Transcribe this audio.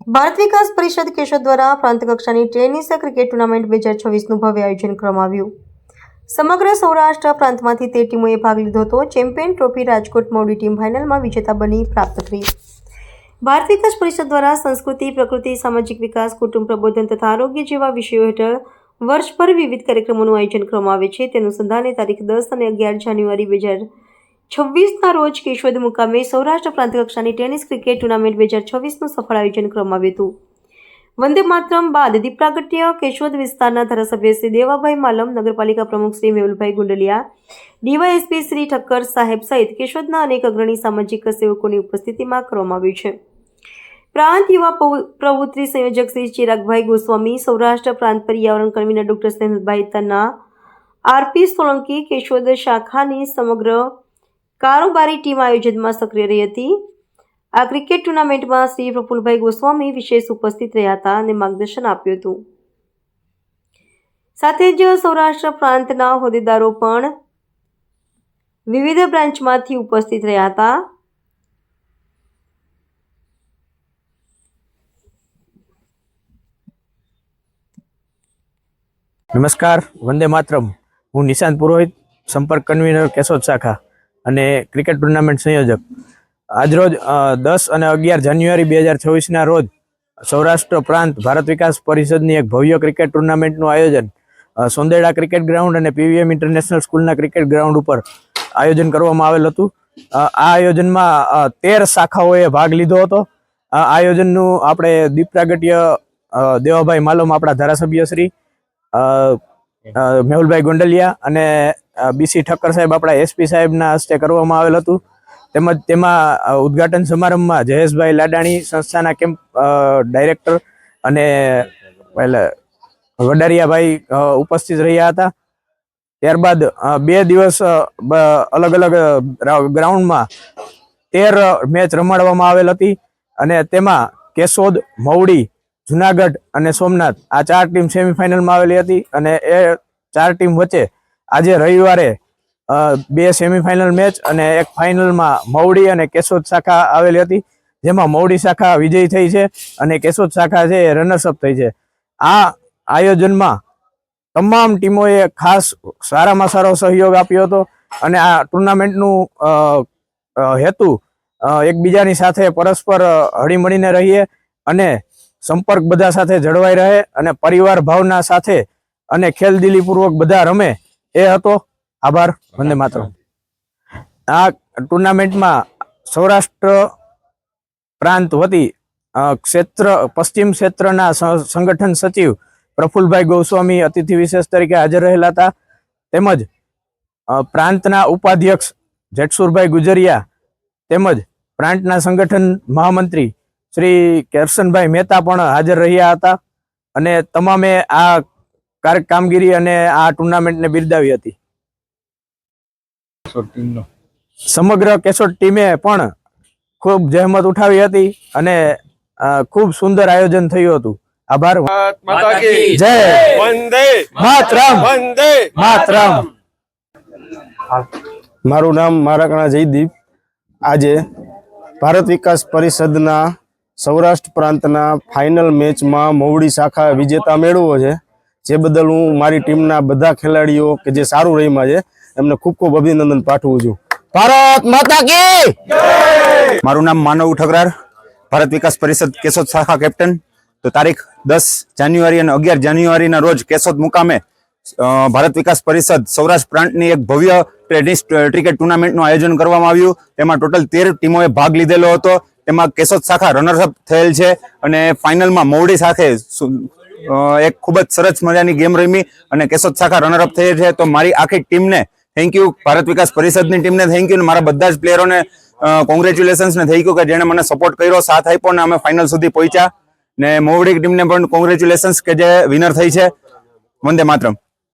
ભારત વિકાસ પરિષદ કેશોદ દ્વારા પ્રાંત કક્ષાની ટેનિસ ક્રિકેટ ટુર્નામેન્ટ 2026નું ભવ્ય આયોજન કરવામાં આવ્યું। સમગ્ર સૌરાષ્ટ્ર પ્રાંતમાંથી 13 ટીમોએ ભાગ લીધો હતો। ચેમ્પિયન ટ્રોફી રાજકોટ મોવડી ટીમ ફાઇનલમાં વિજેતા બની પ્રાપ્ત કરી। ભારત વિકાસ પરિષદ દ્વારા સંસ્કૃતિ, પ્રકૃતિ, સામાજિક વિકાસ, કુટુંબ પ્રબોધન તથા આરોગ્ય જેવા વિષયો હેઠળ વર્ષભર વિવિધ કાર્યક્રમોનું આયોજન કરવામાં આવે છે। તેનું અનુસંધાને તારીખ 10 અને 11 જાન્યુઆરી 2026ના રોજ કેશોદ મુકામે સૌરાષ્ટ્ર પ્રાંત કક્ષાની ટેનિસ ક્રિકેટ ટુર્નામેન્ટ 2026નું સફળ આયોજન કરવામાં આવ્યું હતું। વંદે માતરમ બાદ દીપ પ્રાગટ્ય કેશોદ વિસ્તારના ધારાસભ્ય શ્રી દેવાભાઈ માલમ, નગરપાલિકા પ્રમુખ શ્રી મેહુલભાઈ ગુંડલિયા, ડીવાયએસપી શ્રી ઠક્કર સાહેબ સહિત કેશોદના અનેક અગ્રણી સામાજિક સેવકોની ઉપસ્થિતિમાં કરવામાં આવ્યું છે। પ્રાંત યુવા પ્રવૃત્તિ સંયોજક શ્રી ચિરાગભાઈ ગોસ્વામી, સૌરાષ્ટ્ર પ્રાંત પર્યાવરણ convener doctor Snehalbhai Tanna, RP Solanki, Keshod શાખાની સમગ્ર કારોબારી ટીમ આયોજનમાં સક્રિય રહી હતી। આ ક્રિકેટ ટુર્નામેન્ટમાં શ્રી પ્રફુલભાઈ ગોસ્વામી વિશેષ ઉપસ્થિત રહ્યા હતા અને માર્ગદર્શન આપ્યું હતું। સાથે જ સૌરાષ્ટ્ર પ્રાંતના હોદ્દેદારો પણ વિવિધ બ્રાન્ચમાંથી ઉપસ્થિત રહ્યા હતા। નમસ્કાર, વંદે માતરમ। હું નિશાંત પુરોહિત, સંપર્ક કન્વીનર કેશોદ શાખા અને ક્રિકેટ ટુર્નામેન્ટ સંયોજક। આજરોજ 10 અને 11 જાન્યુઆરી 2026ના રોજ સૌરાષ્ટ્ર પ્રાંત ભારત વિકાસ પરિષદની એક ભવ્ય ક્રિકેટ ટુર્નામેન્ટનું આયોજન સોંદેડા ક્રિકેટ ગ્રાઉન્ડ અને પીવીએમ ઇન્ટરનેશનલ સ્કૂલના ક્રિકેટ ગ્રાઉન્ડ ઉપર આયોજન કરવામાં આવેલ હતું। આ આયોજનમાં 13 શાખાઓએ ભાગ લીધો હતો। આ આયોજનનું આપણે દીપ પ્રાગટ્ય દેવાભાઈ માલમ, આપણા ધારાસભ્ય શ્રી મેહુલભાઈ ગુંડલિયા અને બીસી ઠક્કર સાહેબ, આપણા એસપી સાહેબના હસ્તે કરવામાં આવેલ હતું। તેમજ તેમાં ઉદ્ઘાટન સમારંભમાં જયેશભાઈ લાડાણી, સંસ્થાના કેમ્પ ડાયરેક્ટર, અને વડારિયાભાઈ ઉપસ્થિત રહ્યા હતા। ત્યારબાદ 2 દિવસ અલગ અલગ ગ્રાઉન્ડમાં 13 મેચ રમાડવામાં આવેલ હતી અને તેમાં કેશોદ, મોવડી, જુનાગઢ અને સોમનાથ આ 4 ટીમ સેમીફાઇનલમાં આવેલી હતી અને એ 4 ટીમ વચ્ચે આજે રવિવારે 2 સેમીફાઇનલ મેચ અને એક ફાઇનલમાં મોવડી અને કેશોદ શાખા આવેલી હતી, જેમાં મોવડી શાખા વિજયી થઈ છે અને કેશોદ શાખા છે એ રનર્સઅપ થઈ છે। આ આયોજનમાં તમામ ટીમોએ ખાસ સારામાં સારો સહયોગ આપ્યો હતો અને આ ટુર્નામેન્ટનું હેતુ એકબીજાની સાથે પરસ્પર હળીમળીને રહીએ અને સંપર્ક બધા સાથે જળવાઈ રહે અને પરિવાર ભાવના સાથે અને ખેલદિલીપૂર્વક બધા રમે એ હતો। આભાર। વંદે માતરમ। આ ટુર્નામેન્ટમાં સૌરાષ્ટ્ર પ્રાંત વતી પશ્ચિમ ક્ષેત્રના સંગઠન સચિવ પ્રફુલભાઈ ગોસ્વામી અતિથિ વિશેષ તરીકે હાજર રહેલા હતા। તેમજ પ્રાંતના ઉપાધ્યક્ષ જેટસુરભાઈ ગુજરિયા તેમજ પ્રાંતના સંગઠન મહામંત્રી શ્રી કરશનભાઈ મહેતા પણ હાજર રહ્યા હતા અને તમામે આ કામગીરી અને આ ટુર્નામેન્ટને બિરદાવી હતી। સમગ્ર કેશોદ ટીમે પણ ખૂબ જહેમત ઉઠાવી હતી અને ખૂબ સુંદર આયોજન થયું હતું। આભાર। જય વંદે માતરમ। વંદે માતરમ। મારું નામ મારાકણા જયદીપ। આજે ભારત વિકાસ પરિષદના સૌરાષ્ટ્ર પ્રાંતના ફાઇનલ મેચમાં મોવડી શાખા વિજેતા મેળવ્યો છે, જે બદલ હું મારી ટીમના બધા ખેલાડીઓ કે જે સારું રમ્યા છે એમને ખૂબ ખૂબ અભિનંદન પાઠવું છું। ભારત માતા કી જય। મારું નામ માનવ ઠકરાર, ભારત વિકાસ પરિષદ કેશોદ શાખા કેપ્ટન। તો તારીખ 10 જાન્યુઆરી અને 11 જાન્યુઆરીના રોજ કેશોદ મુકામે ભારત વિકાસ પરિષદ સૌરાષ્ટ્ર પ્રાંતની એક ભવ્ય ટેનિસ ક્રિકેટ ટુર્નામેન્ટનું આયોજન કરવામાં આવ્યું। તેમાં ટોટલ 13 ટીમોએ ભાગ લીધેલો હતો। તેમાં કેશોદ શાખા રનર્સઅપ થયેલ છે અને ફાઇનલમાં મોવડી સાથે એક ખૂબ જ સરસ મજાની ગેમ રમી અને કેશોદ શાખા રનરઅપ થઈ છે। તો મારી આખી ટીમને થેન્ક યુ, ભારત વિકાસ પરિષદની ટીમને થેન્ક યુ, મારા બધા જ પ્લેયરોને કોંગ્રેચ્યુલેશન્સ ને થેન્ક યુ કે જેણે મને સપોર્ટ કર્યો, સાથ આપ્યો ને અમે ફાઇનલ સુધી પહોંચ્યા। ને મોવડી ટીમને પણ કોંગ્રેચ્યુલેશન્સ કે જે વિનર થઈ છે। વંદે માતરમ।